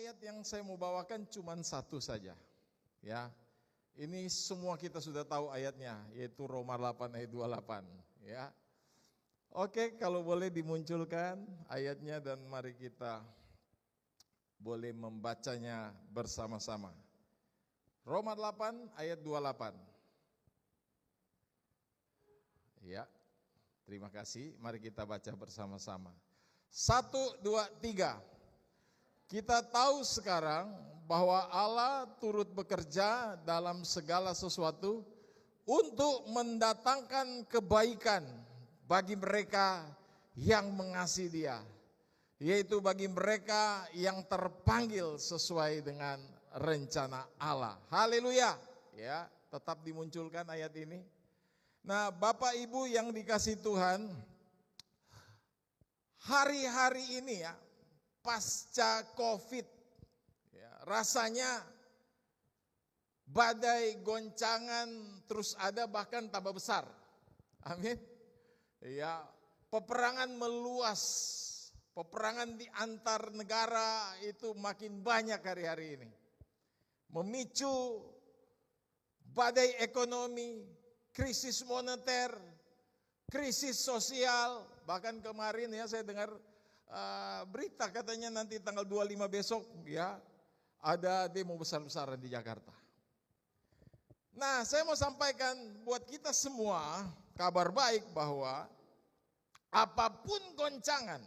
ayat yang saya mau bawakan cuma satu saja. Ya, ini semua kita sudah tahu ayatnya, yaitu Roma 8 ayat 28. Ya, oke, kalau boleh dimunculkan ayatnya dan mari kita boleh membacanya bersama-sama. Roma 8 ayat 28. Ya, terima kasih. Mari kita baca bersama-sama. 1, 2, 3. Kita tahu sekarang bahwa Allah turut bekerja dalam segala sesuatu untuk mendatangkan kebaikan bagi mereka yang mengasihi Dia, yaitu bagi mereka yang terpanggil sesuai dengan rencana Allah. Haleluya. Ya, tetap dimunculkan ayat ini. Nah, Bapak Ibu yang dikasihi Tuhan, hari-hari ini ya, pasca COVID, ya, rasanya badai goncangan terus ada, bahkan tambah besar. Amin. Ya, peperangan meluas, peperangan di antar negara itu makin banyak hari-hari ini, memicu badai ekonomi, krisis moneter, krisis sosial. Bahkan kemarin ya saya dengar berita katanya nanti tanggal 25 besok ya ada demo besar-besaran di Jakarta. Nah, saya mau sampaikan buat kita semua kabar baik bahwa apapun goncangan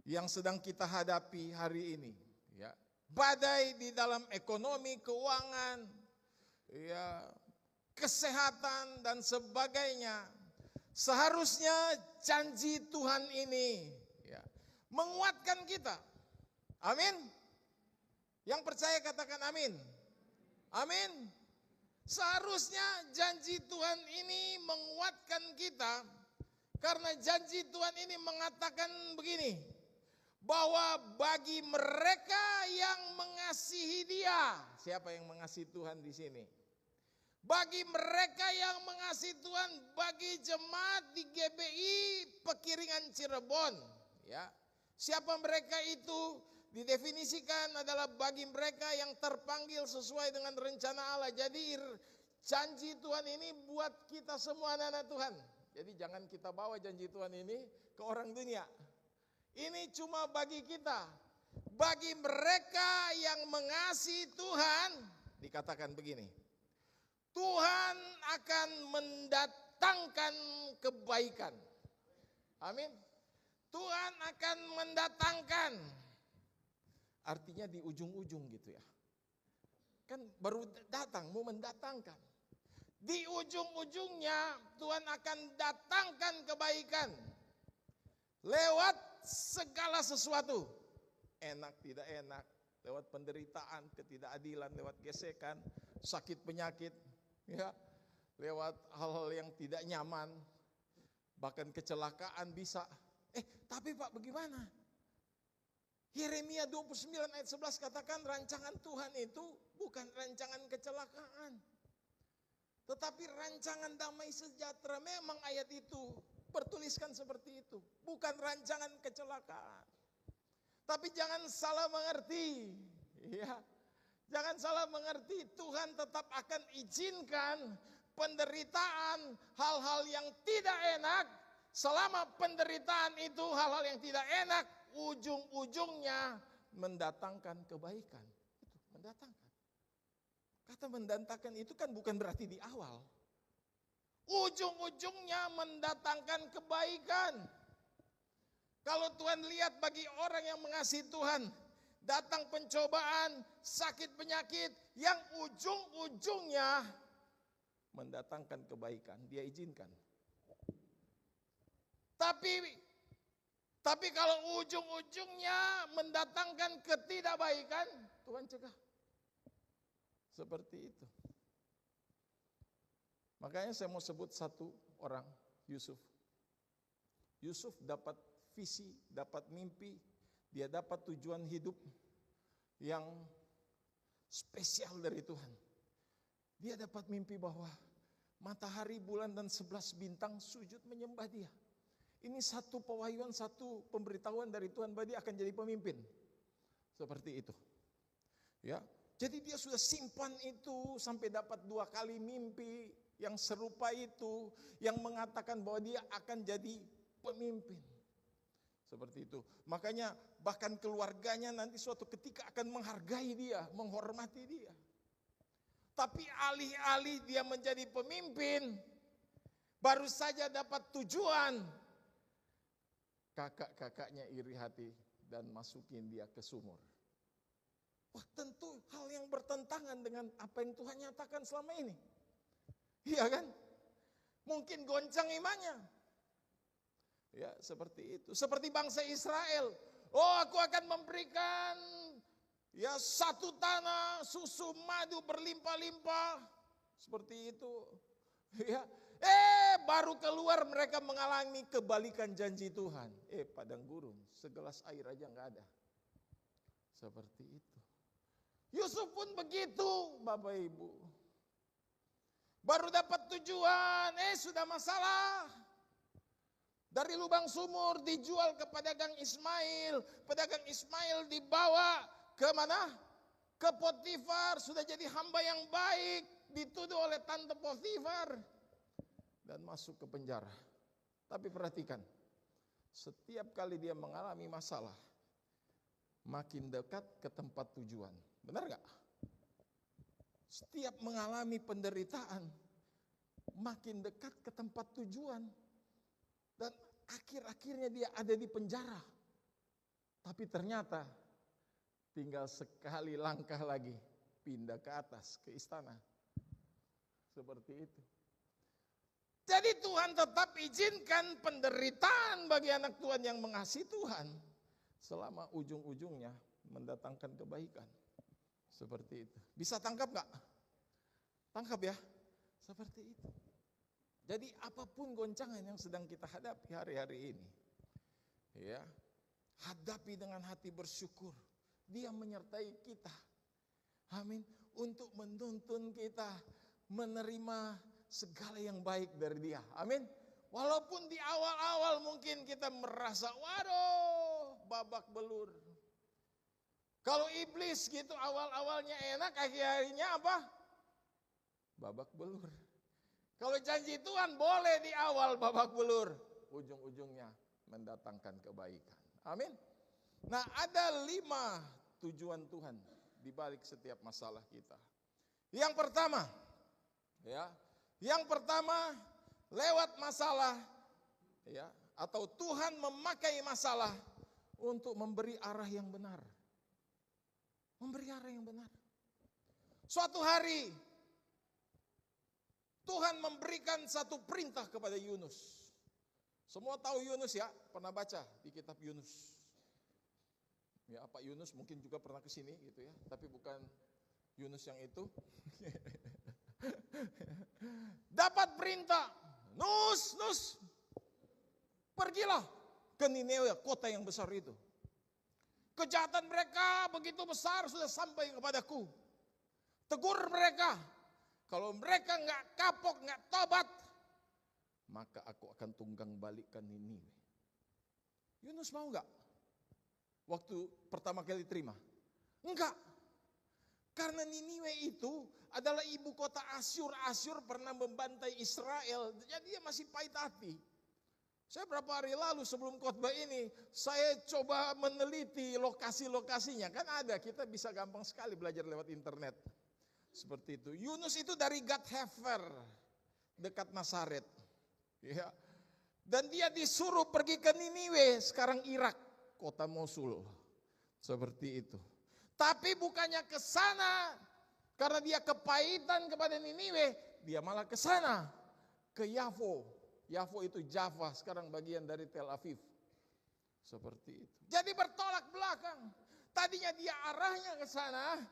yang sedang kita hadapi hari ini, ya, badai di dalam ekonomi, keuangan, ya, kesehatan dan sebagainya, seharusnya janji Tuhan ini ya, menguatkan kita. Amin. Yang percaya katakan amin. Amin. Seharusnya janji Tuhan ini menguatkan kita, karena janji Tuhan ini mengatakan begini, bahwa bagi mereka yang mengasihi Dia, siapa yang mengasihi Tuhan di sini? Bagi mereka yang mengasihi Tuhan, bagi jemaat di GBI Pekiringan Cirebon, ya. Siapa mereka itu? Didefinisikan adalah bagi mereka yang terpanggil sesuai dengan rencana Allah. Jadi janji Tuhan ini buat kita semua anak-anak Tuhan. Jadi jangan kita bawa janji Tuhan ini ke orang dunia. Ini cuma bagi kita. Bagi mereka yang mengasihi Tuhan, dikatakan begini, Tuhan akan mendatangkan kebaikan. Amin. Tuhan akan mendatangkan. Artinya di ujung-ujung gitu ya. Kan baru datang, mau mendatangkan. Di ujung-ujungnya Tuhan akan datangkan kebaikan. Lewat segala sesuatu. Enak tidak enak. Lewat penderitaan, ketidakadilan, lewat gesekan, sakit penyakit. Ya, lewat hal-hal yang tidak nyaman, bahkan kecelakaan bisa. Tapi Pak bagaimana? Yeremia 29 ayat 11 katakan rancangan Tuhan itu bukan rancangan kecelakaan, tetapi rancangan damai sejahtera. Memang ayat itu bertuliskan seperti itu, bukan rancangan kecelakaan. Tapi jangan salah mengerti, ya. Jangan salah mengerti, Tuhan tetap akan izinkan penderitaan, hal-hal yang tidak enak. Selama penderitaan itu hal-hal yang tidak enak, ujung-ujungnya mendatangkan kebaikan. Itu mendatangkan. Kata mendatangkan itu kan bukan berarti di awal. Ujung-ujungnya mendatangkan kebaikan. Kalau Tuhan lihat bagi orang yang mengasihi Tuhan, datang pencobaan, sakit penyakit, yang ujung-ujungnya mendatangkan kebaikan, Dia izinkan. Tapi kalau ujung-ujungnya mendatangkan ketidakbaikan, Tuhan cegah. Seperti itu. Makanya saya mau sebut satu orang, Yusuf. Yusuf dapat visi, dapat mimpi, dia dapat tujuan hidup yang spesial dari Tuhan. Dia dapat mimpi bahwa matahari, bulan, dan 11 bintang sujud menyembah Dia. Ini satu pewahyuan, satu pemberitahuan dari Tuhan bahwa dia akan jadi pemimpin. Seperti itu. Ya, jadi dia sudah simpan itu sampai dapat 2 kali mimpi yang serupa itu, yang mengatakan bahwa dia akan jadi pemimpin. Seperti itu. Makanya bahkan keluarganya nanti suatu ketika akan menghargai dia, menghormati dia. Tapi alih-alih dia menjadi pemimpin, baru saja dapat tujuan, kakak-kakaknya iri hati dan masukin dia ke sumur. Wah, tentu hal yang bertentangan dengan apa yang Tuhan nyatakan selama ini. Iya kan? Mungkin goncang imannya. Ya, seperti itu. Seperti bangsa Israel. Oh, aku akan memberikan ya satu tanah, susu, madu berlimpah-limpah. Seperti itu. Ya. Baru keluar mereka mengalami kebalikan janji Tuhan. Padang gurun, segelas air aja nggak ada. Seperti itu. Yusuf pun begitu, Bapak Ibu. Baru dapat tujuan, sudah masalah. Dari lubang sumur dijual ke pedagang Ismail. Pedagang Ismail dibawa ke mana? Ke Potifar, sudah jadi hamba yang baik. Dituduh oleh tante Potifar. Dan masuk ke penjara. Tapi perhatikan, setiap kali dia mengalami masalah, makin dekat ke tempat tujuan. Benar gak? Setiap mengalami penderitaan, makin dekat ke tempat tujuan. Dan akhir-akhirnya dia ada di penjara. Tapi ternyata tinggal sekali langkah lagi, pindah ke atas, ke istana. Seperti itu. Jadi Tuhan tetap izinkan penderitaan bagi anak Tuhan yang mengasihi Tuhan. Selama ujung-ujungnya mendatangkan kebaikan. Seperti itu. Bisa tangkap gak? Tangkap ya. Seperti itu. Jadi apapun goncangan yang sedang kita hadapi hari-hari ini. Ya, hadapi dengan hati bersyukur. Dia menyertai kita. Amin. Untuk menuntun kita menerima segala yang baik dari dia. Amin. Walaupun di awal-awal mungkin kita merasa, waduh, babak belur. Kalau iblis gitu awal-awalnya enak, akhirnya apa? Babak belur. Kalau janji Tuhan boleh di awal babak belur, ujung-ujungnya mendatangkan kebaikan. Amin. Nah, ada 5 tujuan Tuhan di balik setiap masalah kita. Yang pertama, lewat masalah, atau Tuhan memakai masalah untuk memberi arah yang benar. Memberi arah yang benar. Suatu hari Tuhan memberikan satu perintah kepada Yunus. Semua tahu Yunus ya, pernah baca di kitab Yunus. Ya, Pak Yunus mungkin juga pernah ke sini gitu ya, tapi bukan Yunus yang itu. Dapat perintah, Nus, pergilah ke Niniwe, kota yang besar itu. Kejahatan mereka begitu besar sudah sampai kepadaku. Tegur mereka, kalau mereka nggak kapok, nggak tobat, maka aku akan tunggang balikkan Niniwe. Yunus mau nggak? Waktu pertama kali terima? Enggak. Karena Niniwe itu adalah ibu kota Asyur. Asyur pernah membantai Israel. Jadi dia masih pahit hati. Saya berapa hari lalu sebelum khotbah ini, saya coba meneliti lokasi-lokasinya. Kan ada, kita bisa gampang sekali belajar lewat internet. Seperti itu. Yunus itu dari Gath-Hefer, dekat Nazaret. Ya. Dan dia disuruh pergi ke Niniwe, sekarang Irak, kota Mosul. Seperti itu. Tapi bukannya ke sana, karena dia kepahitan kepada Niniwe, dia malah ke sana, ke Yafo. Yafo itu Java, sekarang bagian dari Tel Aviv. Seperti itu. Jadi bertolak belakang. Tadinya dia arahnya ke sana,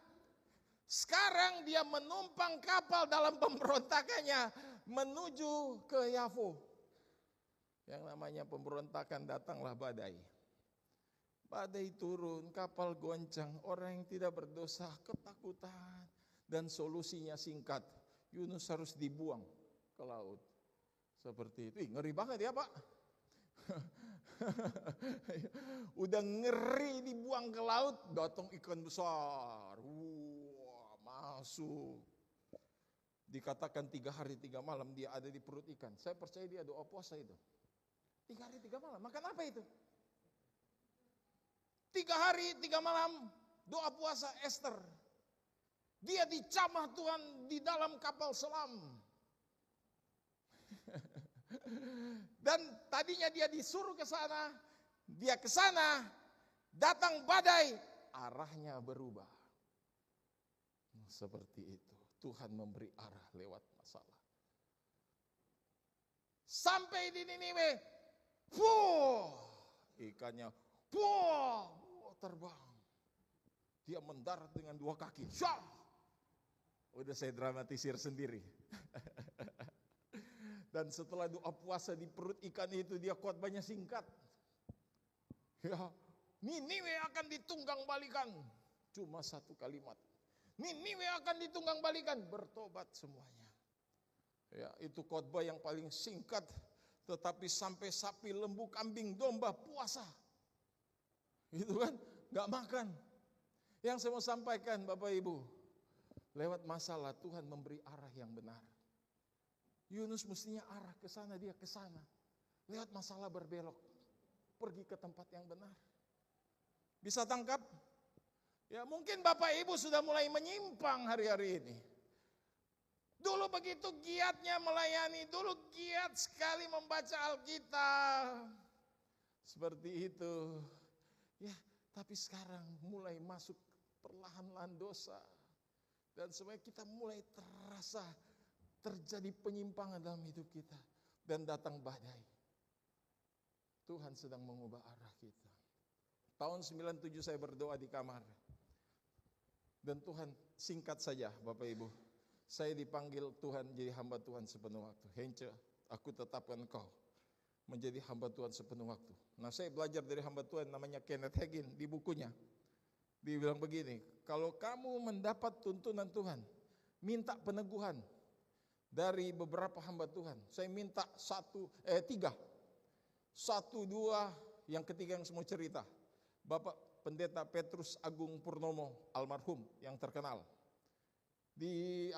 sekarang dia menumpang kapal dalam pemberontakannya menuju ke Yafo. Yang namanya pemberontakan, datanglah badai. Badai turun, kapal goncang, orang yang tidak berdosa ketakutan. Dan solusinya singkat, Yunus harus dibuang ke laut. Seperti itu. Ngeri banget ya Pak. Udah ngeri dibuang ke laut, datang ikan besar. palsu. Dikatakan 3 hari 3 malam dia ada di perut ikan. Saya percaya dia doa puasa itu. 3 hari 3 malam, makan apa itu? 3 hari 3 malam doa puasa Esther. Dia dicamah Tuhan di dalam kapal selam. Dan tadinya dia disuruh ke sana, dia ke sana, datang badai, arahnya berubah. Seperti itu. Tuhan memberi arah lewat masalah. Sampai di Niniwe, ikannya terbang. Dia mendarat dengan 2 kaki. Udah saya dramatisir sendiri. Dan setelah doa puasa di perut ikan itu, dia khotbahnya singkat. Ya, Niniwe akan ditunggang balikan. Cuma 1 kalimat. Niniwe akan ditunggang balikan, bertobat semuanya. Ya, itu khotbah yang paling singkat, tetapi sampai sapi, lembu, kambing, domba puasa. Gitu kan, gak makan. Yang saya mau sampaikan Bapak Ibu, lewat masalah Tuhan memberi arah yang benar. Yunus mestinya arah ke sana, dia ke sana. Lewat masalah berbelok, pergi ke tempat yang benar. Bisa tangkap? Ya, mungkin Bapak Ibu sudah mulai menyimpang hari-hari ini. Dulu begitu giatnya melayani, dulu giat sekali membaca Alkitab. Seperti itu. Ya, tapi sekarang mulai masuk perlahan-lahan dosa. Dan sebenarnya kita mulai terasa terjadi penyimpangan dalam hidup kita. Dan datang badai. Tuhan sedang mengubah arah kita. Tahun 97 saya berdoa di kamar. Dan Tuhan, singkat saja Bapak Ibu, saya dipanggil Tuhan jadi hamba Tuhan sepenuh waktu. Hence, aku tetapkan engkau menjadi hamba Tuhan sepenuh waktu. Nah, saya belajar dari hamba Tuhan namanya Kenneth Hagin di bukunya. Dia bilang begini, kalau kamu mendapat tuntunan Tuhan, minta peneguhan dari beberapa hamba Tuhan. Saya minta 3. 1, 2, yang ketiga yang semua cerita. Bapak Pendeta Petrus Agung Purnomo almarhum yang terkenal. Di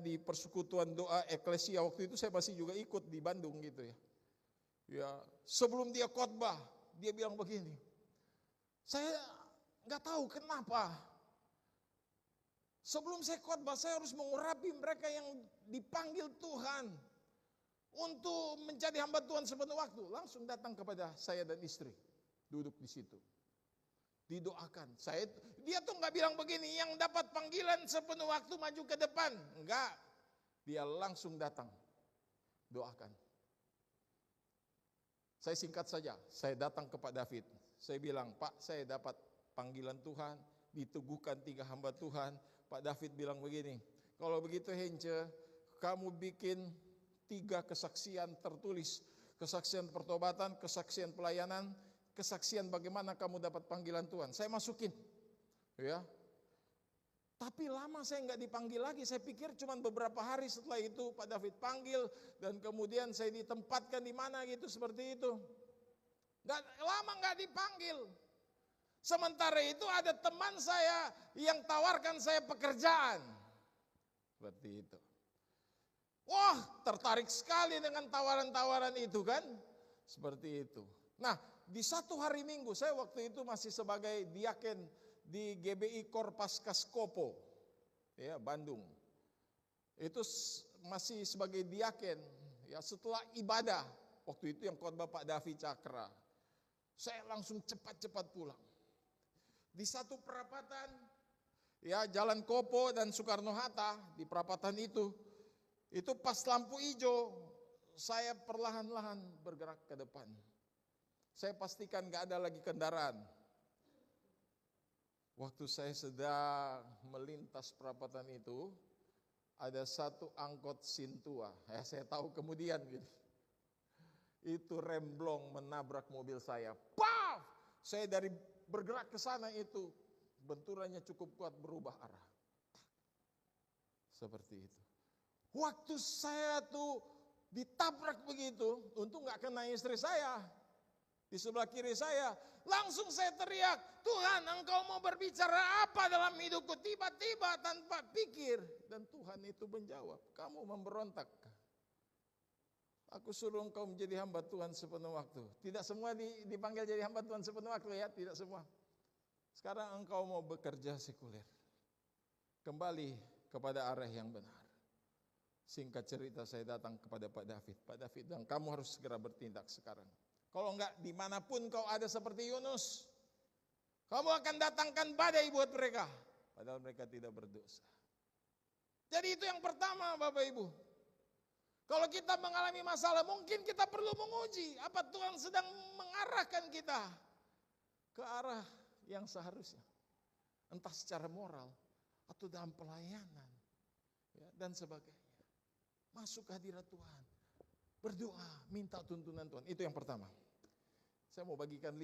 di persekutuan doa eklesia waktu itu saya masih juga ikut di Bandung gitu ya. Ya, sebelum dia khotbah, dia bilang begini. Saya enggak tahu kenapa. Sebelum saya khotbah, saya harus mengurapi mereka yang dipanggil Tuhan untuk menjadi hamba Tuhan sepenuh waktu. Langsung datang kepada saya dan istri, duduk di situ. Didoakan. Dia tuh nggak bilang begini, yang dapat panggilan sepenuh waktu maju ke depan. Enggak. Dia langsung datang. Doakan. Saya singkat saja, saya datang ke Pak David. Saya bilang, Pak, saya dapat panggilan Tuhan, diteguhkan 3 hamba Tuhan. Pak David bilang begini, kalau begitu Hence, kamu bikin 3 kesaksian tertulis. Kesaksian pertobatan, kesaksian pelayanan, kesaksian bagaimana kamu dapat panggilan Tuhan. Saya masukin. Ya. Tapi lama saya nggak dipanggil lagi. Saya pikir cuma beberapa hari setelah itu Pak David panggil dan kemudian saya ditempatkan di mana gitu seperti itu. Lama nggak dipanggil. Sementara itu ada teman saya yang tawarkan saya pekerjaan. Seperti itu. Wah, tertarik sekali dengan tawaran-tawaran itu kan. Seperti itu. Nah, di 1 hari Minggu, saya waktu itu masih sebagai diaken di GBI Korpaskas Kopo, ya, Bandung. Itu masih sebagai diaken, ya, setelah ibadah, waktu itu yang khotbah Pak David Cakra. Saya langsung cepat-cepat pulang. Di satu perapatan, ya, Jalan Kopo dan Soekarno-Hatta, di perapatan itu pas lampu hijau, saya perlahan-lahan bergerak ke depan. Saya pastikan gak ada lagi kendaraan. Waktu saya sedang melintas perapatan itu, ada 1 angkot Sintua. Saya tahu kemudian gitu. Itu remblong menabrak mobil saya. Paf! Saya dari bergerak ke sana itu, benturannya cukup kuat berubah arah. Seperti itu. Waktu saya tuh ditabrak begitu, untung gak kena istri saya. di sebelah kiri saya. Langsung saya teriak, Tuhan, Engkau mau berbicara apa dalam hidupku? Tiba-tiba tanpa pikir. Dan Tuhan itu menjawab, kamu memberontak. Aku suruh engkau menjadi hamba Tuhan sepenuh waktu. Tidak semua dipanggil jadi hamba Tuhan sepenuh waktu ya, tidak semua. Sekarang engkau mau bekerja sekuler. Kembali kepada arah yang benar. Singkat cerita saya datang kepada Pak David. Pak David bilang, kamu harus segera bertindak sekarang. Kalau enggak, dimanapun kau ada seperti Yunus, kamu akan datangkan badai buat mereka. Padahal mereka tidak berdosa. Jadi itu yang pertama Bapak Ibu. Kalau kita mengalami masalah, mungkin kita perlu menguji apa Tuhan sedang mengarahkan kita ke arah yang seharusnya. Entah secara moral atau dalam pelayanan ya, dan sebagainya. Masuk ke hadirat Tuhan. Berdoa, minta tuntunan Tuhan. Itu yang pertama. Saya mau bagikan 5.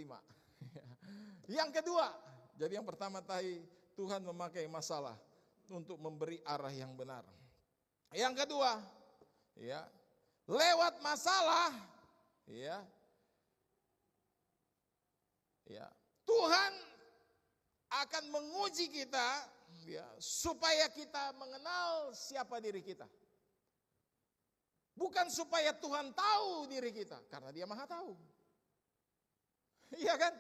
Yang kedua, jadi yang pertama tadi Tuhan memakai masalah untuk memberi arah yang benar. Yang kedua, ya, lewat masalah, ya, Tuhan akan menguji kita, ya, supaya kita mengenal siapa diri kita. Bukan supaya Tuhan tahu diri kita, karena Dia Maha Tahu. Iya kan?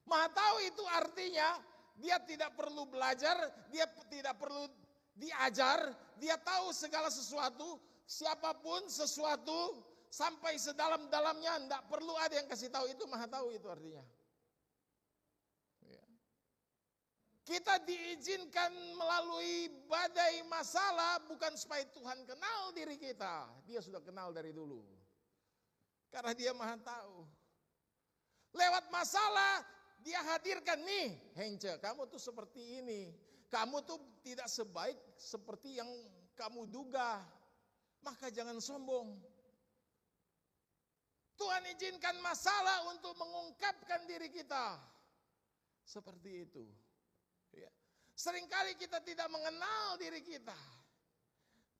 Maha Tahu itu artinya Dia tidak perlu belajar, Dia tidak perlu diajar, Dia tahu segala sesuatu, siapapun sesuatu sampai sedalam-dalamnya, tidak perlu ada yang kasih tahu, itu Maha Tahu itu artinya. Kita diizinkan melalui badai masalah bukan supaya Tuhan kenal diri kita. Dia sudah kenal dari dulu. Karena Dia Maha Tahu. Lewat masalah Dia hadirkan nih, Hence, kamu tuh seperti ini. Kamu tuh tidak sebaik seperti yang kamu duga. Maka jangan sombong. Tuhan izinkan masalah untuk mengungkapkan diri kita. Seperti itu. Ya. Seringkali kita tidak mengenal diri kita.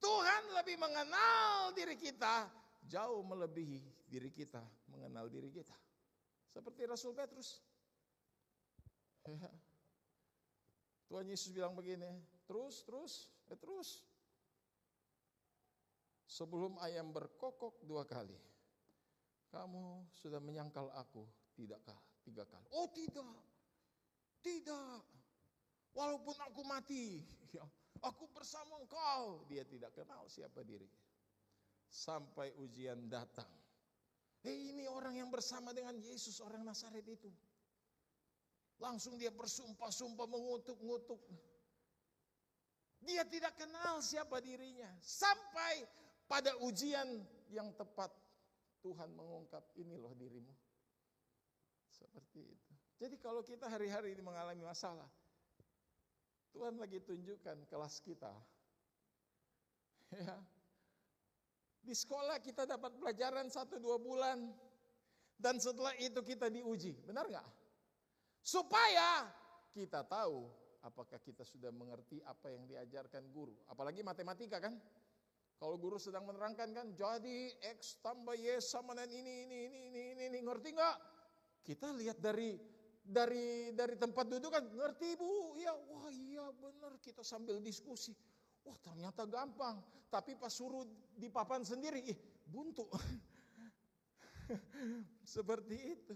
Tuhan lebih mengenal diri kita, jauh melebihi diri kita mengenal diri kita. Seperti Rasul Petrus. Ya. Tuhan Yesus bilang begini, terus. Sebelum ayam berkokok 2 kali, kamu sudah menyangkal aku tidakkah 3 kali? Oh tidak. Walaupun aku mati, ya, aku bersama engkau. Dia tidak kenal siapa dirinya. Sampai ujian datang. Ini orang yang bersama dengan Yesus, orang Nazaret itu. Langsung dia bersumpah-sumpah, mengutuk-ngutuk. Dia tidak kenal siapa dirinya. Sampai pada ujian yang tepat, Tuhan mengungkap, ini loh dirimu. Seperti itu. Jadi kalau kita hari-hari ini mengalami masalah, Tuhan lagi tunjukkan kelas kita. Ya. Di sekolah kita dapat pelajaran 1-2 bulan. Dan setelah itu kita diuji. Benar gak? Supaya kita tahu apakah kita sudah mengerti apa yang diajarkan guru. Apalagi matematika kan. Kalau guru sedang menerangkan kan, jadi X tambah Y sama dengan ini. Ngerti gak? Kita lihat dari tempat duduk kan, ngerti Bu? Ya, wah iya benar, kita sambil diskusi. Wah ternyata gampang, tapi pas suruh di papan sendiri, buntu. Seperti itu.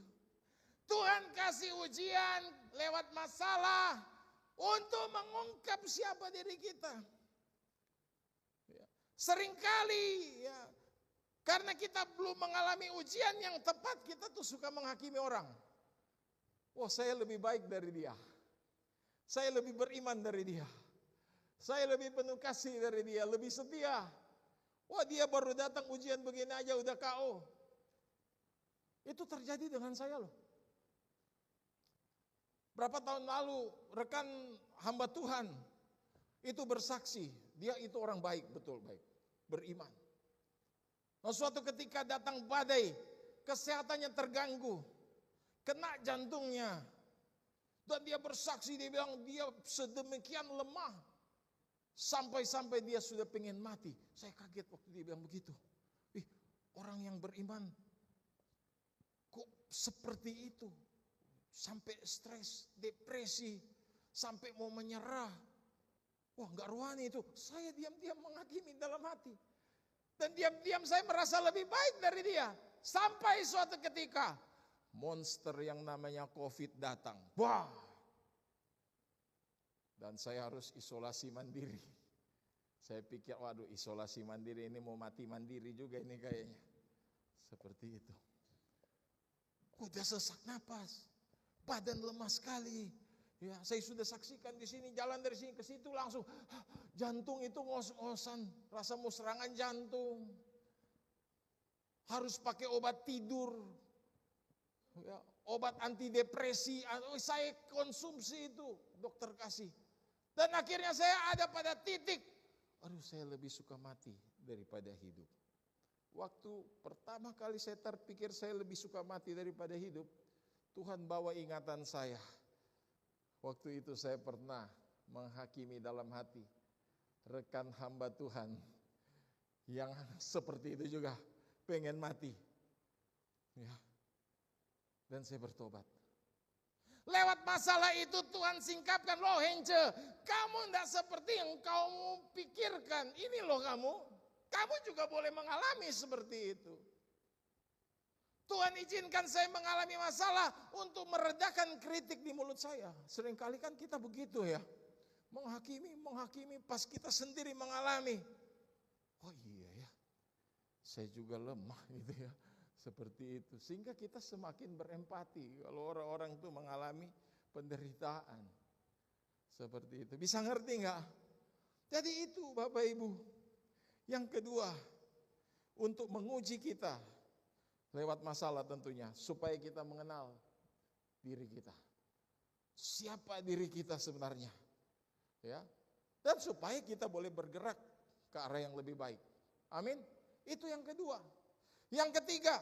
Tuhan kasih ujian lewat masalah untuk mengungkap siapa diri kita. Seringkali ya, karena kita belum mengalami ujian yang tepat, kita tuh suka menghakimi orang. Wah, saya lebih baik dari dia. Saya lebih beriman dari dia. Saya lebih penuh kasih dari dia, lebih setia. Wah, dia baru datang ujian begini aja udah KO. Itu terjadi dengan saya loh. Berapa tahun lalu rekan hamba Tuhan itu bersaksi, dia itu orang baik, betul baik, beriman. Nah, suatu ketika datang badai, kesehatannya terganggu. Kena jantungnya. Dan dia bersaksi, dia bilang dia sedemikian lemah. Sampai-sampai dia sudah pengen mati. Saya kaget waktu dia bilang begitu. Orang yang beriman Kok seperti itu? Sampai stres, depresi, sampai mau menyerah. Wah, enggak rohani itu. Saya diam-diam menghakimi dalam hati. Dan diam-diam saya merasa lebih baik dari dia. Sampai suatu ketika monster yang namanya COVID datang. Wah. Dan saya harus isolasi mandiri. Saya pikir, waduh, isolasi mandiri ini mau mati mandiri juga ini kayaknya. Seperti itu. Udah sesak napas. Badan lemas sekali. Ya, saya sudah saksikan di sini, jalan dari sini ke situ langsung jantung itu ngos-ngosan, rasa mau serangan jantung. Harus pakai obat tidur. Ya, obat antidepresi, saya konsumsi itu, dokter kasih. Dan akhirnya saya ada pada titik, aduh, saya lebih suka mati daripada hidup. Waktu pertama kali saya terpikir saya lebih suka mati daripada hidup, Tuhan bawa ingatan saya. Waktu itu saya pernah menghakimi dalam hati rekan hamba Tuhan yang seperti itu juga, pengen mati. Ya. Dan saya bertobat. Lewat masalah itu Tuhan singkapkan, loh Hence, kamu tidak seperti yang kamu pikirkan. Ini loh kamu juga boleh mengalami seperti itu. Tuhan izinkan saya mengalami masalah untuk meredakan kritik di mulut saya. Seringkali kan kita begitu ya. Menghakimi pas kita sendiri mengalami. Oh iya ya, saya juga lemah gitu ya. Seperti itu. Sehingga kita semakin berempati kalau orang-orang itu mengalami penderitaan. Seperti itu. Bisa ngerti enggak? Jadi itu Bapak Ibu. Yang kedua, untuk menguji kita lewat masalah tentunya, supaya kita mengenal diri kita. Siapa diri kita sebenarnya? Ya. Dan supaya kita boleh bergerak ke arah yang lebih baik. Amin. Itu yang kedua. Yang ketiga,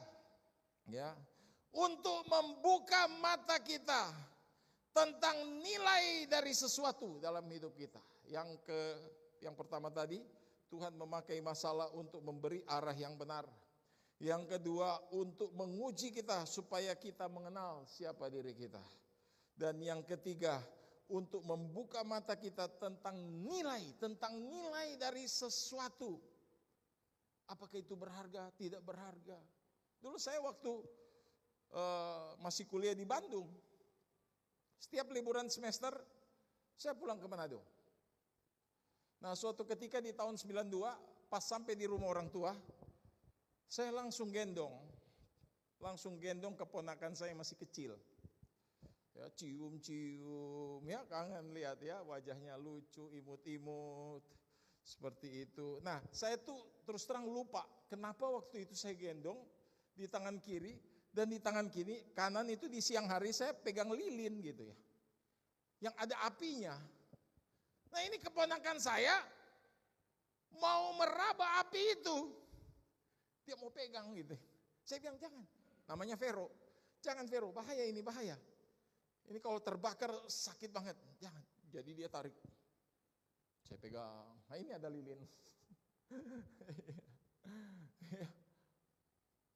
ya, untuk membuka mata kita tentang nilai dari sesuatu dalam hidup kita. Yang pertama tadi, Tuhan memakai masalah untuk memberi arah yang benar. Yang kedua, untuk menguji kita supaya kita mengenal siapa diri kita. Dan yang ketiga, untuk membuka mata kita tentang nilai dari sesuatu. Apakah itu berharga, tidak berharga. Dulu saya waktu masih kuliah di Bandung, setiap liburan semester saya pulang ke Manado. Nah, suatu ketika di tahun 92, pas sampai di rumah orang tua, saya langsung gendong keponakan saya masih kecil. Ya, cium-cium, ya kangen lihat ya, wajahnya lucu, imut-imut, seperti itu. Nah, saya tuh terus terang lupa kenapa waktu itu saya gendong di tangan kiri dan di tangan kanan itu di siang hari saya pegang lilin gitu ya, yang ada apinya. Nah, ini keponakan saya mau meraba api itu. Dia mau pegang gitu. Saya bilang jangan. Namanya Vero. Jangan Vero, bahaya ini, bahaya. Ini kalau terbakar sakit banget. Jangan. Jadi dia tarik. Saya pegang. Nah, ini ada lilin.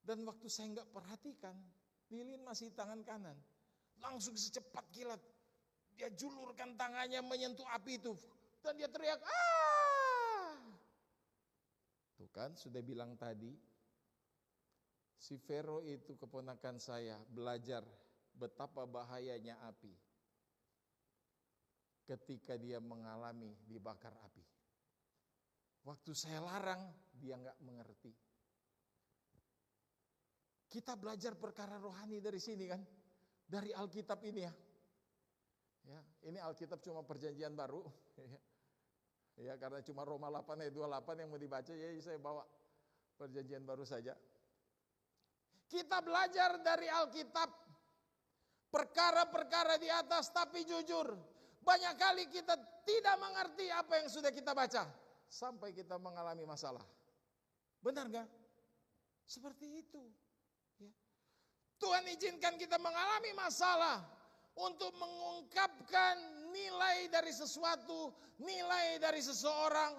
Dan waktu saya nggak perhatikan, lilin masih tangan kanan. Langsung secepat kilat. Dia julurkan tangannya menyentuh api itu. Dan dia teriak, ah! Tuh kan, sudah bilang tadi, si Vero itu keponakan saya belajar betapa bahayanya api ketika dia mengalami dibakar api. Waktu saya larang, dia nggak mengerti. Kita belajar perkara rohani dari sini kan, dari Alkitab ini ya. Ya, ini Alkitab cuma perjanjian baru. Ya, karena cuma Roma 8 ayat 28 yang mau dibaca, ya saya bawa perjanjian baru saja. Kita belajar dari Alkitab perkara-perkara di atas, tapi jujur, banyak kali kita tidak mengerti apa yang sudah kita baca sampai kita mengalami masalah. Benar gak? Seperti itu. Ya. Tuhan izinkan kita mengalami masalah untuk mengungkapkan nilai dari sesuatu, nilai dari seseorang.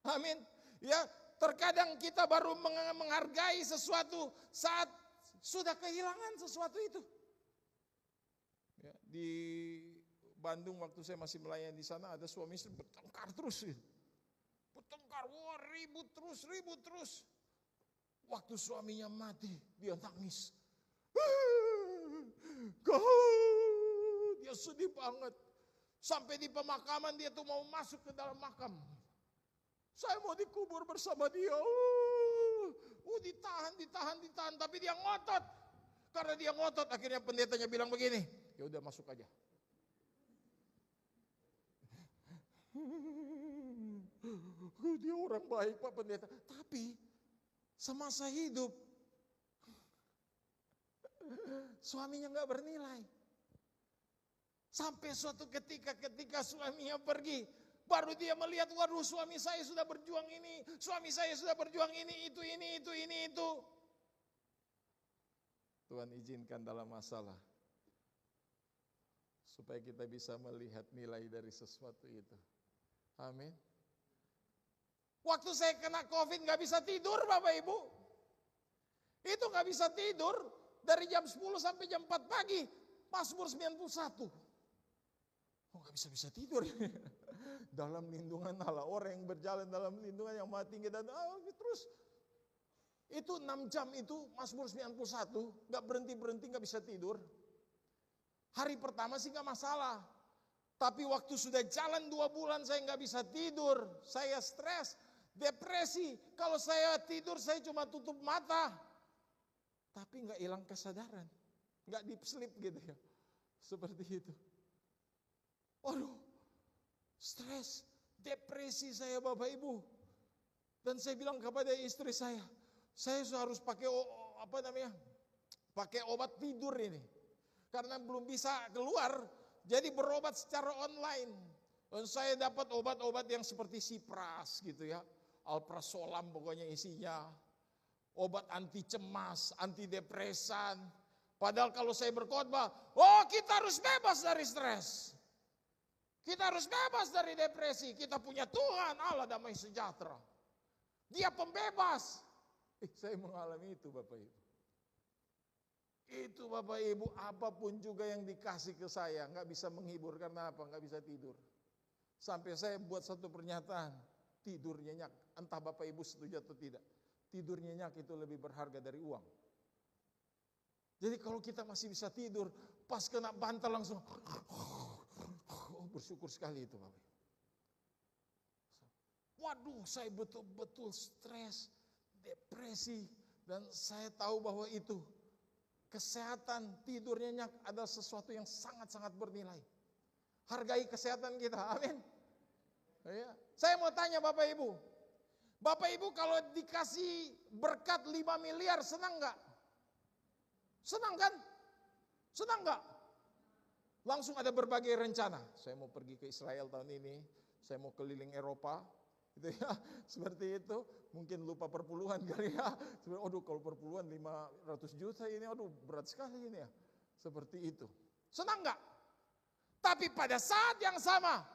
Amin. Ya, terkadang kita baru menghargai sesuatu saat sudah kehilangan sesuatu itu. Ya, di Bandung waktu saya masih melayani di sana, ada suami istri bertengkar terus. Bertengkar, wah ribut terus. Waktu suaminya mati, dia nangis. Dia sedih banget. Sampai di pemakaman dia tuh mau masuk ke dalam makam. Saya mau dikubur bersama dia. Ditahan. Tapi dia ngotot. Karena dia ngotot, akhirnya pendetanya bilang begini. Ya udah masuk aja. Dia orang baik Pak Pendeta. Tapi semasa hidup suaminya gak bernilai. Sampai suatu ketika suaminya pergi, baru dia melihat, waduh suami saya sudah berjuang ini, suami saya sudah berjuang ini, itu. Tuhan izinkan dalam masalah, supaya kita bisa melihat nilai dari sesuatu itu. Amin. Waktu saya kena COVID gak bisa tidur Bapak Ibu. Itu gak bisa tidur dari jam 10 sampai jam 4 pagi. Mazmur 91. Oh gak bisa tidur. Dalam lindungan Allah. Orang yang berjalan dalam lindungan yang maha tinggi dan terus. Itu 6 jam itu Mazmur 91. Gak berhenti gak bisa tidur. Hari pertama sih gak masalah. Tapi waktu sudah jalan 2 bulan saya gak bisa tidur. Saya stres, depresi. Kalau saya tidur saya cuma tutup mata. Tapi gak hilang kesadaran. Gak deep sleep gitu ya. Seperti itu. Waduh, stres, depresi saya Bapak Ibu. Dan saya bilang kepada istri saya harus pakai pakai obat tidur ini. Karena belum bisa keluar, jadi berobat secara online. Dan saya dapat obat-obat yang seperti Cipras gitu ya. Alprazolam pokoknya isinya. Obat anti cemas, anti depresan. Padahal kalau saya berkhotbah, kita harus bebas dari stres. Kita harus bebas dari depresi. Kita punya Tuhan Allah damai sejahtera. Dia pembebas. Saya mengalami itu Bapak Ibu. Itu Bapak Ibu, apapun juga yang dikasih ke saya gak bisa menghibur. Karena apa? Gak bisa tidur. Sampai saya buat satu pernyataan. Tidur nyenyak. Entah Bapak Ibu setuju atau tidak. Tidur nyenyak itu lebih berharga dari uang. Jadi kalau kita masih bisa tidur, pas kena bantal langsung, bersyukur sekali itu Bapak. Waduh, saya betul-betul stres, depresi, dan saya tahu bahwa itu kesehatan, tidur nyenyak adalah sesuatu yang sangat-sangat bernilai. Hargai kesehatan kita, amin. Ya. Saya mau tanya Bapak Ibu kalau dikasih berkat 5 miliar senang gak? Senang kan? Senang gak? Langsung ada berbagai rencana. Saya mau pergi ke Israel tahun ini, saya mau keliling Eropa, gitu ya, seperti itu. Mungkin lupa perpuluhan kali ya. Aduh kalau perpuluhan 500 juta ini, aduh berat sekali ini ya. Seperti itu. Senang gak? Tapi pada saat yang sama,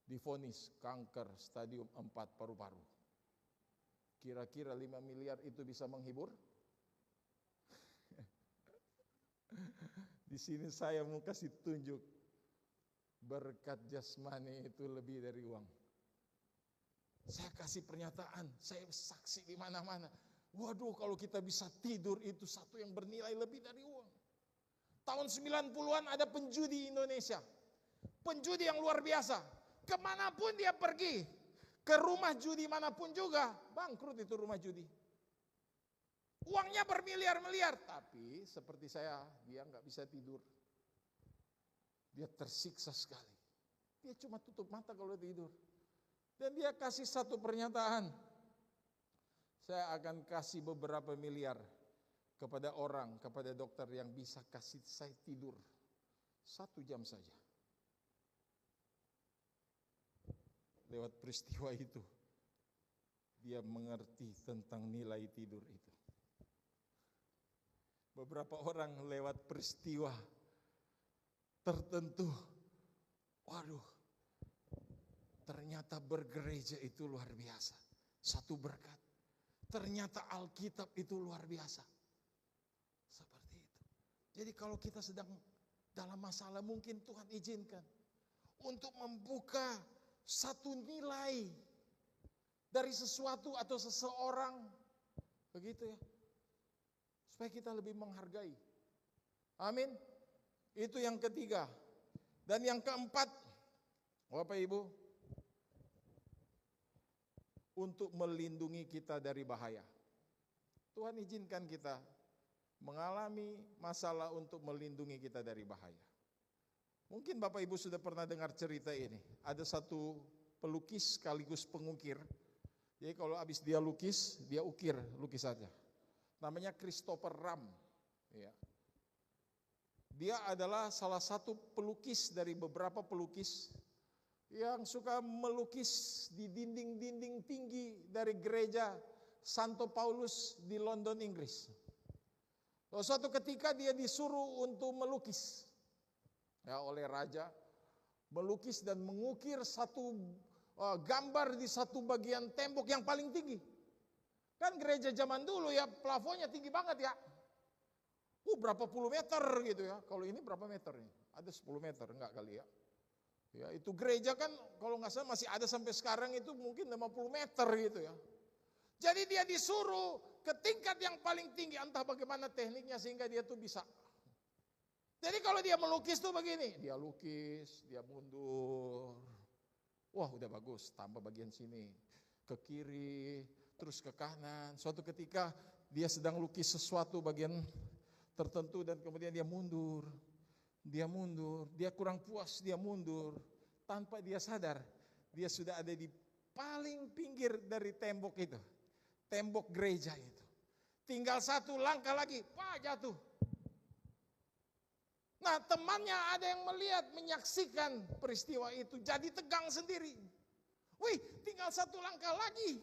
divonis kanker stadium 4 paru-paru. Kira-kira 5 miliar itu bisa menghibur? Di sini saya mau kasih tunjuk berkat jasmani itu lebih dari uang. Saya kasih pernyataan, saya saksi di mana-mana. Waduh, kalau kita bisa tidur itu satu yang bernilai lebih dari uang. Tahun 90-an ada penjudi Indonesia. Penjudi yang luar biasa. Kemanapun dia pergi, ke rumah judi manapun juga, bangkrut itu rumah judi. Uangnya bermiliar-miliar, tapi seperti saya, dia nggak bisa tidur. Dia tersiksa sekali. Dia cuma tutup mata kalau tidur. Dan dia kasih satu pernyataan. Saya akan kasih beberapa miliar kepada orang, kepada dokter yang bisa kasih saya tidur 1 jam saja. Lewat peristiwa itu, dia mengerti tentang nilai tidur itu. Beberapa orang lewat peristiwa tertentu, waduh, ternyata bergereja itu luar biasa. Satu berkat. Ternyata Alkitab itu luar biasa. Jadi kalau kita sedang dalam masalah, mungkin Tuhan izinkan untuk membuka satu nilai dari sesuatu atau seseorang, begitu ya, supaya kita lebih menghargai. Amin. Itu yang ketiga. Dan yang keempat, Bapak Ibu, untuk melindungi kita dari bahaya. Tuhan izinkan kita mengalami masalah untuk melindungi kita dari bahaya. Mungkin Bapak Ibu sudah pernah dengar cerita ini. Ada satu pelukis sekaligus pengukir. Jadi kalau habis dia lukis, dia ukir lukisannya. Namanya Christopher Ram. Ya. Dia adalah salah satu pelukis dari beberapa pelukis yang suka melukis di dinding-dinding tinggi dari gereja Santo Paulus di London, Inggris. Lalu suatu ketika dia disuruh untuk melukis ya, oleh raja, melukis dan mengukir satu gambar di satu bagian tembok yang paling tinggi. Kan gereja zaman dulu ya plafonnya tinggi banget ya. Berapa puluh meter gitu ya. Kalau ini berapa meter nih? Ada 10 meter, enggak kali ya. Ya, itu gereja kan kalau nggak salah masih ada sampai sekarang itu mungkin 50 meter gitu ya. Jadi dia disuruh ke tingkat yang paling tinggi, entah bagaimana tekniknya sehingga dia tuh bisa. Jadi kalau dia melukis tuh begini, dia lukis, dia mundur. Wah, udah bagus, tambah bagian sini, ke kiri, terus ke kanan. Suatu ketika dia sedang lukis sesuatu bagian tertentu dan kemudian dia mundur, dia kurang puas, dia mundur. Tanpa dia sadar, dia sudah ada di paling pinggir dari tembok itu, tembok gereja itu. Tinggal satu langkah lagi, jatuh. Nah, temannya ada yang melihat, menyaksikan peristiwa itu, jadi tegang sendiri. Wih, tinggal satu langkah lagi,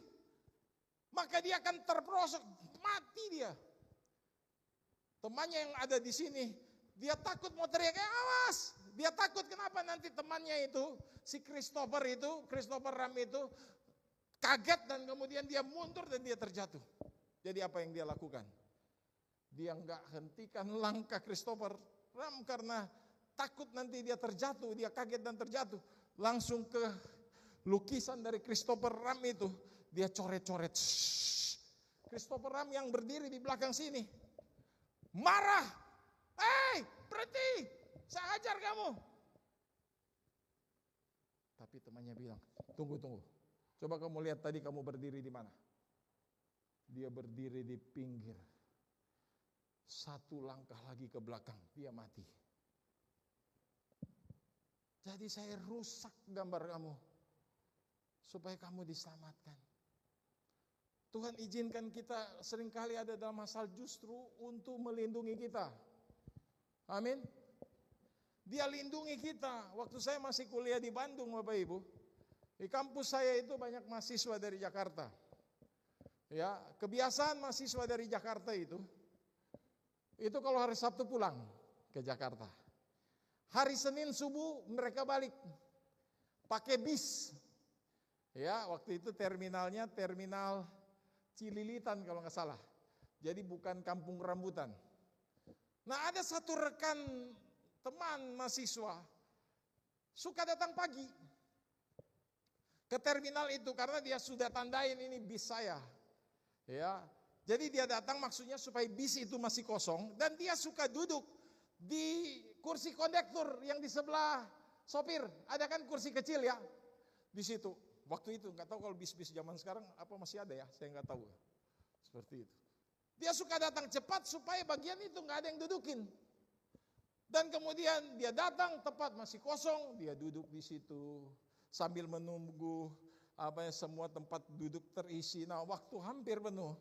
maka dia akan terperosok, mati dia. Temannya yang ada di sini, dia takut mau teriak, awas. Dia takut kenapa nanti temannya itu, si Christopher Ram itu kaget dan kemudian dia mundur dan dia terjatuh. Jadi apa yang dia lakukan? Dia enggak hentikan langkah Christopher Ram karena takut nanti dia terjatuh, dia kaget dan terjatuh. Langsung ke lukisan dari Christopher Ram itu, dia coret-coret. Christopher Ram yang berdiri di belakang sini marah, berhenti, saya ajar kamu. Tapi temannya bilang, tunggu, coba kamu lihat tadi kamu berdiri di mana. Dia berdiri di pinggir, satu langkah lagi ke belakang, dia mati. Jadi saya rusak gambar kamu, supaya kamu diselamatkan. Tuhan izinkan kita seringkali ada dalam masalah justru untuk melindungi kita. Amin. Dia lindungi kita. Waktu saya masih kuliah di Bandung, Bapak Ibu, di kampus saya itu banyak mahasiswa dari Jakarta. Ya, kebiasaan mahasiswa dari Jakarta itu kalau hari Sabtu pulang ke Jakarta. Hari Senin subuh mereka balik pakai bis. Ya, waktu itu terminalnya terminal Cililitan kalau nggak salah. Jadi bukan Kampung Rambutan. Nah, ada satu rekan teman mahasiswa suka datang pagi ke terminal itu karena dia sudah tandain ini bis saya. Ya. Jadi dia datang maksudnya supaya bis itu masih kosong dan dia suka duduk di kursi kondektur yang di sebelah sopir. Ada kan kursi kecil ya di situ. Waktu itu nggak tahu kalau bis-bis zaman sekarang apa masih ada ya, saya nggak tahu. Seperti itu. Dia suka datang cepat supaya bagian itu nggak ada yang dudukin. Dan kemudian dia datang tepat masih kosong, dia duduk di situ sambil menunggu semua tempat duduk terisi. Nah, waktu hampir penuh,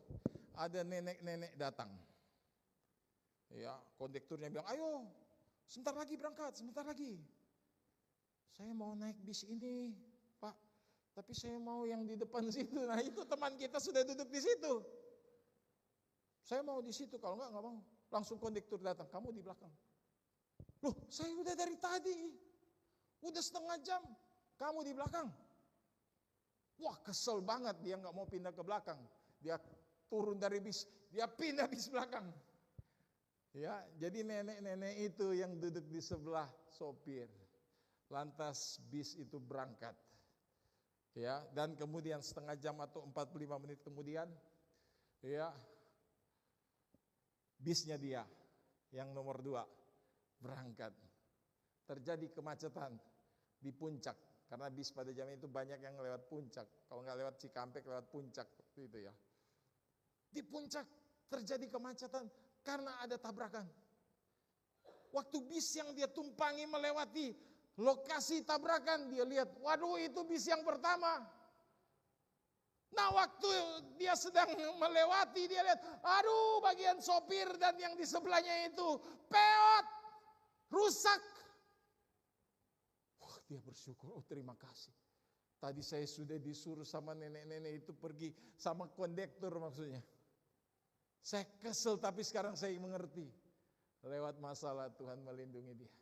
ada nenek-nenek datang. Ya, kondekturnya bilang, ayo, sebentar lagi berangkat, sebentar lagi. Saya mau naik bis ini, Pak. Tapi saya mau yang di depan situ. Nah, itu teman kita sudah duduk di situ. Saya mau di situ, kalau enggak mau. Langsung kondektur datang, kamu di belakang. Loh, saya udah dari tadi. Udah setengah jam, kamu di belakang. Wah, kesel banget, dia enggak mau pindah ke belakang. Dia turun dari bis, dia pindah bis belakang. Ya, jadi nenek-nenek itu yang duduk di sebelah sopir. Lantas bis itu berangkat. Ya, dan kemudian setengah jam atau 45 menit kemudian, ya, bisnya dia yang nomor 2 berangkat. Terjadi kemacetan di puncak karena bis pada jam itu banyak yang lewat puncak. Kalau nggak lewat Cikampek, lewat puncak itu ya. Di puncak terjadi kemacetan karena ada tabrakan. Waktu bis yang dia tumpangi melewati lokasi tabrakan, dia lihat, waduh itu bis yang pertama. Nah waktu dia sedang melewati, dia lihat, aduh bagian sopir dan yang di sebelahnya itu peot, rusak. Wah, dia bersyukur, oh terima kasih. Tadi saya sudah disuruh sama nenek-nenek itu pergi sama kondektur maksudnya. Saya kesel tapi sekarang saya mengerti. Lewat masalah Tuhan melindungi dia.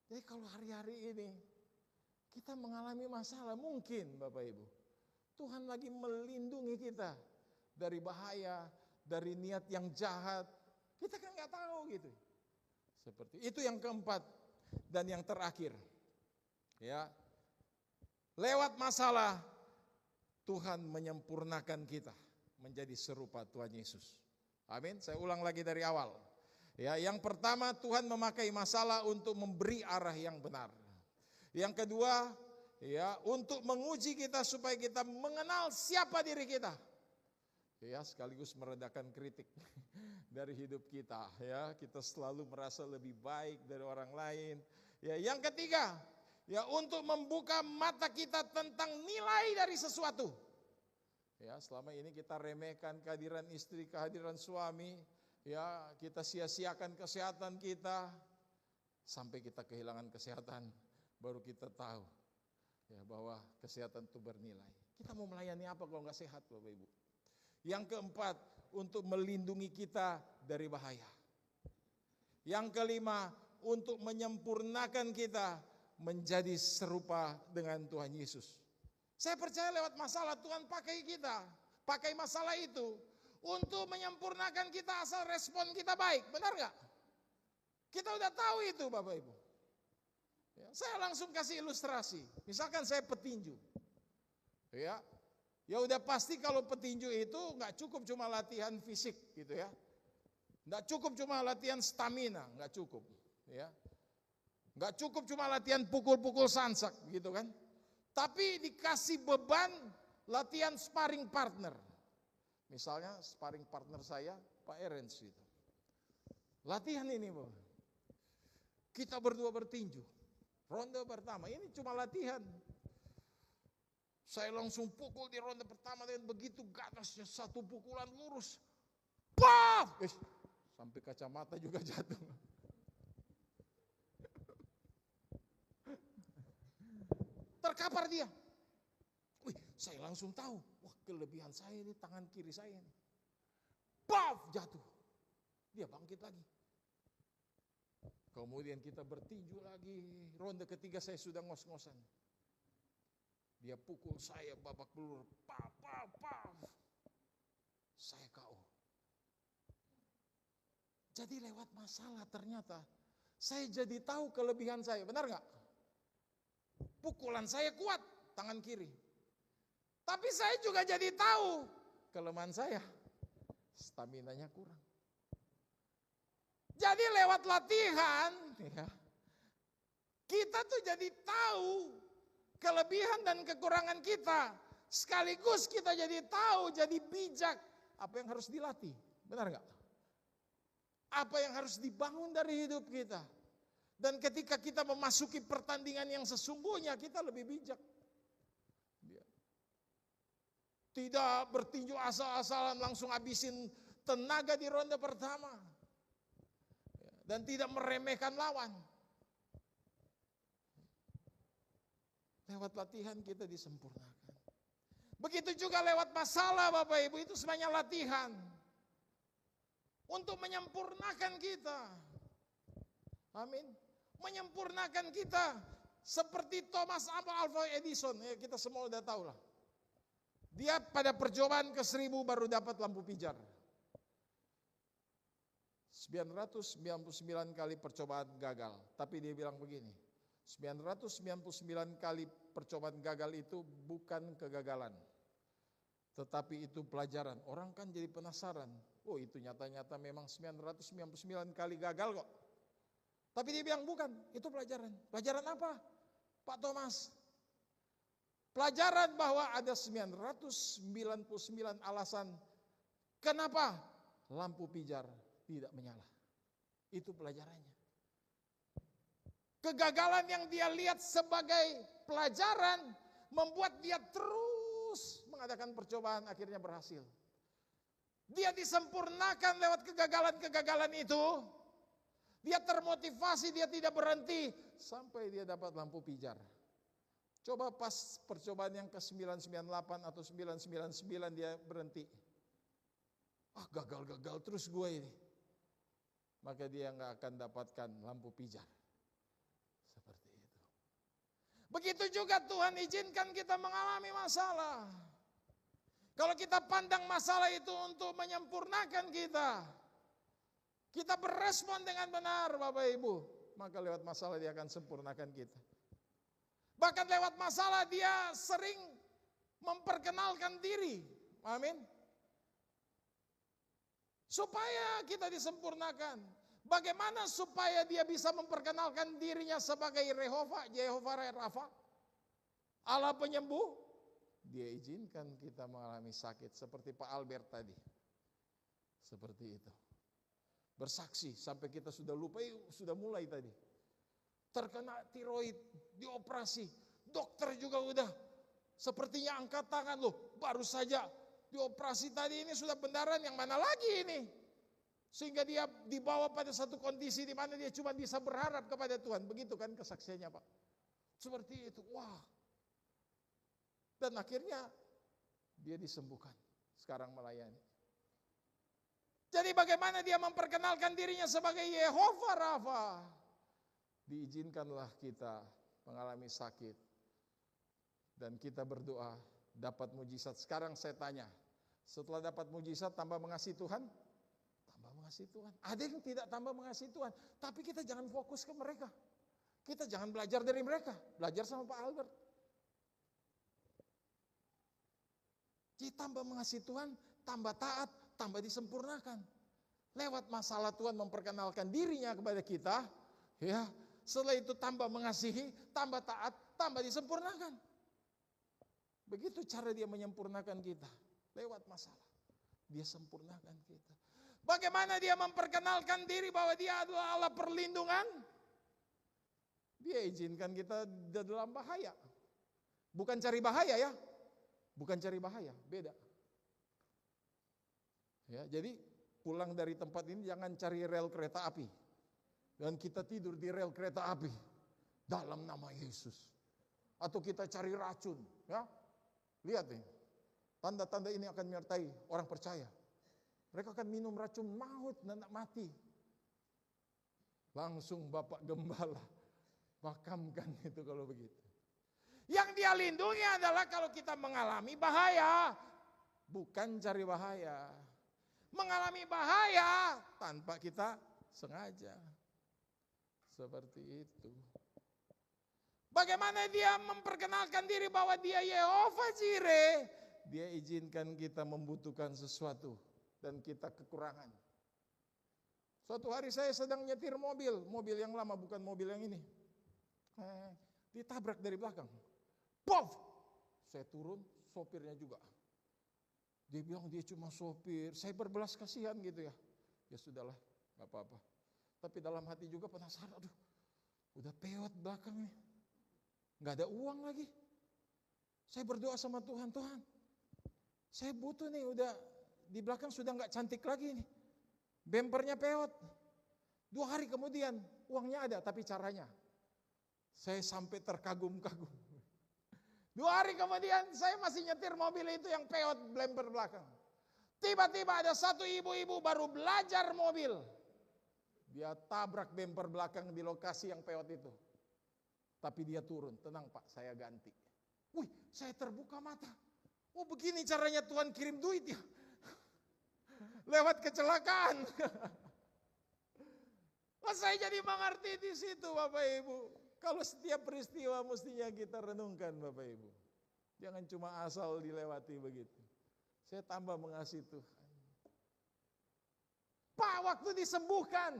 Jadi kalau hari-hari ini kita mengalami masalah, mungkin Bapak Ibu, Tuhan lagi melindungi kita dari bahaya, dari niat yang jahat. Kita kan nggak tahu gitu. Seperti itu yang keempat dan yang terakhir. Ya. Lewat masalah Tuhan menyempurnakan kita menjadi serupa Tuhan Yesus. Amin. Saya ulang lagi dari awal. Ya, yang pertama Tuhan memakai masalah untuk memberi arah yang benar. Yang kedua, ya, untuk menguji kita supaya kita mengenal siapa diri kita. Ya, sekaligus meredakan kritik dari hidup kita. Ya, kita selalu merasa lebih baik dari orang lain. Ya, yang ketiga, ya, untuk membuka mata kita tentang nilai dari sesuatu. Ya, selama ini kita remehkan kehadiran istri, kehadiran suami, ya, kita sia-siakan kesehatan kita sampai kita kehilangan kesehatan, baru kita tahu ya bahwa kesehatan itu bernilai. Kita mau melayani apa kalau nggak sehat, Bapak Ibu? Yang keempat, untuk melindungi kita dari bahaya. Yang kelima, untuk menyempurnakan kita menjadi serupa dengan Tuhan Yesus. Saya percaya lewat masalah Tuhan pakai kita, pakai masalah itu untuk menyempurnakan kita asal respon kita baik, benar nggak? Kita udah tahu itu Bapak Ibu. Ya, saya langsung kasih ilustrasi. Misalkan saya petinju, ya udah pasti kalau petinju itu nggak cukup cuma latihan fisik gitu ya, nggak cukup cuma latihan stamina, nggak cukup, ya, nggak cukup cuma latihan pukul-pukul sansak gitu kan. Tapi dikasih beban latihan sparring partner. Misalnya sparring partner saya Pak Erens itu. Latihan ini Bapak. Kita berdua bertinju. Ronde pertama, ini cuma latihan. Saya langsung pukul di ronde pertama dengan begitu ganasnya, satu pukulan lurus. Paf! Sampai kacamata juga jatuh. Terkapar dia. Wih, saya langsung tahu. Wah, kelebihan saya ini tangan kiri saya ini. Paf, jatuh. Dia bangkit lagi. Kemudian kita bertinju lagi. Ronde ketiga saya sudah ngos-ngosan. Dia pukul saya babak belur. Paf, paf, paf. Saya KO. Jadi lewat masalah ternyata saya jadi tahu kelebihan saya. Benar nggak? Pukulan saya kuat, tangan kiri. Tapi saya juga jadi tahu kelemahan saya, staminanya kurang. Jadi lewat latihan, ya, kita tuh jadi tahu kelebihan dan kekurangan kita. Sekaligus kita jadi tahu, jadi bijak apa yang harus dilatih. Benar nggak? Apa yang harus dibangun dari hidup kita. Dan ketika kita memasuki pertandingan yang sesungguhnya, kita lebih bijak. Tidak bertinju asal-asalan langsung habisin tenaga di ronde pertama. Dan tidak meremehkan lawan. Lewat latihan kita disempurnakan. Begitu juga lewat masalah Bapak Ibu, itu semuanya latihan. Untuk menyempurnakan kita. Amin. Menyempurnakan kita seperti Thomas Alva Edison, ya kita semua udah tahu lah. Dia pada percobaan ke 1000 baru dapat lampu pijar. 999 kali percobaan gagal. Tapi dia bilang begini, 999 kali percobaan gagal itu bukan kegagalan, tetapi itu pelajaran. Orang kan jadi penasaran, oh itu nyata-nyata memang 999 kali gagal kok. Tapi dia bilang bukan, itu pelajaran. Pelajaran apa, Pak Thomas? Pelajaran bahwa ada 999 alasan kenapa lampu pijar tidak menyala. Itu pelajarannya. Kegagalan yang dia lihat sebagai pelajaran membuat dia terus mengadakan percobaan, akhirnya berhasil. Dia disempurnakan lewat kegagalan-kegagalan itu. Dia termotivasi, dia tidak berhenti sampai dia dapat lampu pijar. Coba pas percobaan yang ke-998 atau 999 dia berhenti. Gagal terus gue ini. Maka dia nggak akan dapatkan lampu pijar. Seperti itu. Begitu juga Tuhan izinkan kita mengalami masalah. Kalau kita pandang masalah itu untuk menyempurnakan kita berespon dengan benar Bapak Ibu, maka lewat masalah dia akan sempurnakan kita. Bahkan lewat masalah dia sering memperkenalkan diri. Amin. Supaya kita disempurnakan. Bagaimana supaya dia bisa memperkenalkan dirinya sebagai Jehovah Rafa, Allah penyembuh? Dia izinkan kita mengalami sakit seperti Pak Albert tadi. Seperti itu. Bersaksi sampai kita sudah lupa, sudah mulai tadi. Terkena tiroid, dioperasi. Dokter juga udah sepertinya angkat tangan loh, baru saja dioperasi tadi ini sudah benaran, yang mana lagi ini? Sehingga dia dibawa pada satu kondisi di mana dia cuma bisa berharap kepada Tuhan. Begitu kan kesaksiannya Pak. Seperti itu, wah. Dan akhirnya dia disembuhkan, sekarang melayani. Jadi bagaimana dia memperkenalkan dirinya sebagai Yehovah Rafa? Diizinkanlah kita mengalami sakit. Dan kita berdoa dapat mujizat. Sekarang saya tanya, setelah dapat mujizat tambah mengasihi Tuhan? Tambah mengasihi Tuhan. Ada yang tidak tambah mengasihi Tuhan. Tapi kita jangan fokus ke mereka. Kita jangan belajar dari mereka. Belajar sama Pak Albert. Kita tambah mengasihi Tuhan, tambah taat, tambah disempurnakan. Lewat masalah Tuhan memperkenalkan dirinya kepada kita, ya. Setelah itu tambah mengasihi, tambah taat, tambah disempurnakan. Begitu cara dia menyempurnakan kita. Lewat masalah, dia sempurnakan kita. Bagaimana dia memperkenalkan diri bahwa dia adalah Allah perlindungan? Dia izinkan kita dalam bahaya. Bukan cari bahaya ya. Bukan cari bahaya, beda. Ya, jadi pulang dari tempat ini jangan cari rel kereta api. Dan kita tidur di rel kereta api dalam nama Yesus. Atau kita cari racun, ya. Lihat nih. Tanda-tanda ini akan menyertai orang percaya. Mereka akan minum racun maut dan mati. Langsung Bapak Gembala makamkan itu kalau begitu. Yang dia lindungi adalah kalau kita mengalami bahaya, bukan cari bahaya. Mengalami bahaya tanpa kita sengaja. Seperti itu. Bagaimana dia memperkenalkan diri bahwa dia Yehovah Jireh? Dia izinkan kita membutuhkan sesuatu dan kita kekurangan. Suatu hari saya sedang nyetir mobil yang lama, bukan mobil yang ini. Ditabrak dari belakang. Pof! Saya turun, sopirnya juga. Dia bilang dia cuma sopir. Saya berbelas kasihan gitu ya. Ya sudahlah, gak apa-apa. Tapi dalam hati juga penasaran. Aduh, udah peot belakangnya. Gak ada uang lagi. Saya berdoa sama Tuhan. Tuhan, saya butuh nih, udah di belakang sudah gak cantik lagi nih. Bempernya peot. 2 hari kemudian uangnya ada, tapi caranya. Saya sampai terkagum-kagum. 2 hari kemudian saya masih nyetir mobil itu yang peot bumper belakang. Tiba-tiba ada satu ibu-ibu baru belajar mobil. Dia tabrak bumper belakang di lokasi yang peot itu. Tapi dia turun, tenang Pak, saya ganti. Wih, saya terbuka mata. Oh begini caranya Tuhan kirim duit ya. Lewat kecelakaan. Oh, saya jadi mengerti di situ Bapak Ibu. Kalau setiap peristiwa mestinya kita renungkan Bapak Ibu. Jangan cuma asal dilewati begitu. Saya tambah mengasihi Tuhan. Pak, waktu disembuhkan,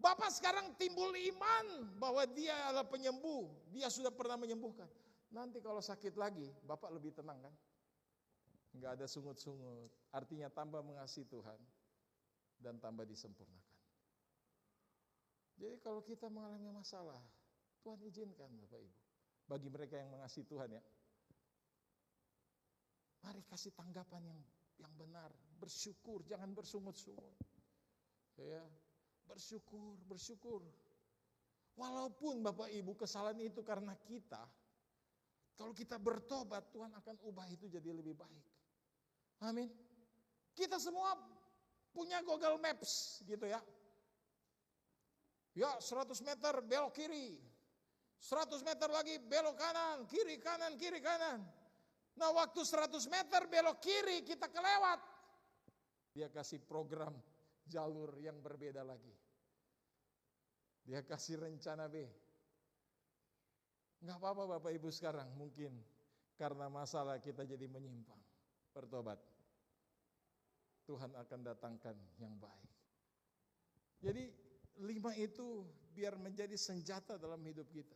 Bapak sekarang timbul iman bahwa dia adalah penyembuh. Dia sudah pernah menyembuhkan. Nanti kalau sakit lagi, Bapak lebih tenang kan? Enggak ada sungut-sungut. Artinya tambah mengasihi Tuhan dan tambah disempurnakan. Jadi kalau kita mengalami masalah, Tuhan izinkan Bapak Ibu. Bagi mereka yang mengasihi Tuhan ya. Mari kasih tanggapan yang benar. Bersyukur, jangan bersungut-sungut. Ya, bersyukur. Walaupun Bapak Ibu kesalahan itu karena kita, kalau kita bertobat, Tuhan akan ubah itu jadi lebih baik. Amin. Kita semua punya Google Maps gitu ya. Ya 100 meter belok kiri, 100 meter lagi belok kanan, kiri kanan, kiri kanan. Nah waktu 100 meter belok kiri kita kelewat. Dia kasih program jalur yang berbeda lagi. Dia kasih rencana B. Enggak apa-apa Bapak Ibu sekarang mungkin karena masalah kita jadi menyimpang. Bertobat. Tuhan akan datangkan yang baik. Jadi 5 itu biar menjadi senjata dalam hidup kita.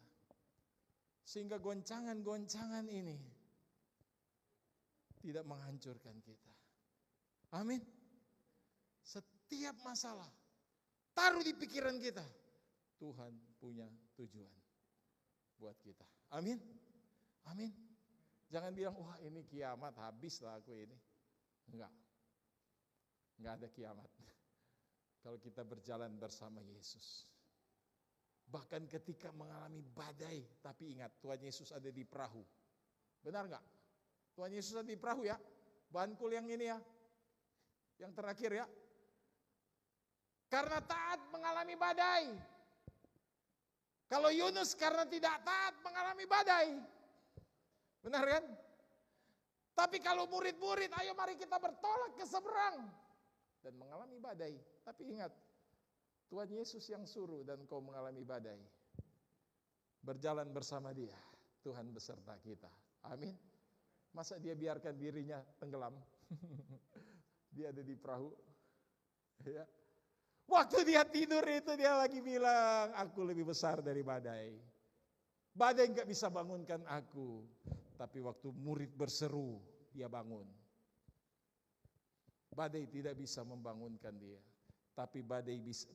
Sehingga goncangan-goncangan ini tidak menghancurkan kita. Amin. Setiap masalah taruh di pikiran kita. Tuhan punya tujuan buat kita. Amin. Amin. Jangan bilang, wah ini kiamat, habislah aku ini. Enggak ada kiamat. Kalau kita berjalan bersama Yesus. Bahkan ketika mengalami badai, tapi ingat Tuhan Yesus ada di perahu. Benar enggak? Tuhan Yesus ada di perahu ya. Bankul yang ini ya. Yang terakhir ya. Karena taat mengalami badai. Kalau Yunus karena tidak taat mengalami badai. Benar kan? Tapi kalau murid-murid, ayo mari kita bertolak ke seberang. Dan mengalami badai. Tapi ingat, Tuhan Yesus yang suruh dan kau mengalami badai. Berjalan bersama dia, Tuhan beserta kita. Amin. Masa dia biarkan dirinya tenggelam? Dia ada di perahu. Ya. Waktu dia tidur itu dia lagi bilang, aku lebih besar dari badai. Badai gak bisa bangunkan aku. Tapi waktu murid berseru, dia bangun. Badai tidak bisa membangunkan dia. Tapi badai bisa,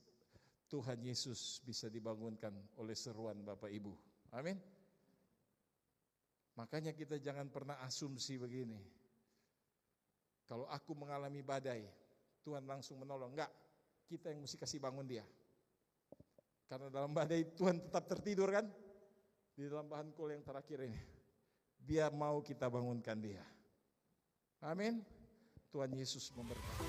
Tuhan Yesus bisa dibangunkan oleh seruan Bapak Ibu. Amin. Makanya kita jangan pernah asumsi begini. Kalau aku mengalami badai, Tuhan langsung menolong. Enggak, kita yang mesti kasih bangun dia. Karena dalam badai Tuhan tetap tertidur kan? Di dalam bahan kol yang terakhir ini. Dia mau kita bangunkan dia. Amin. Tuhan Yesus memberkati.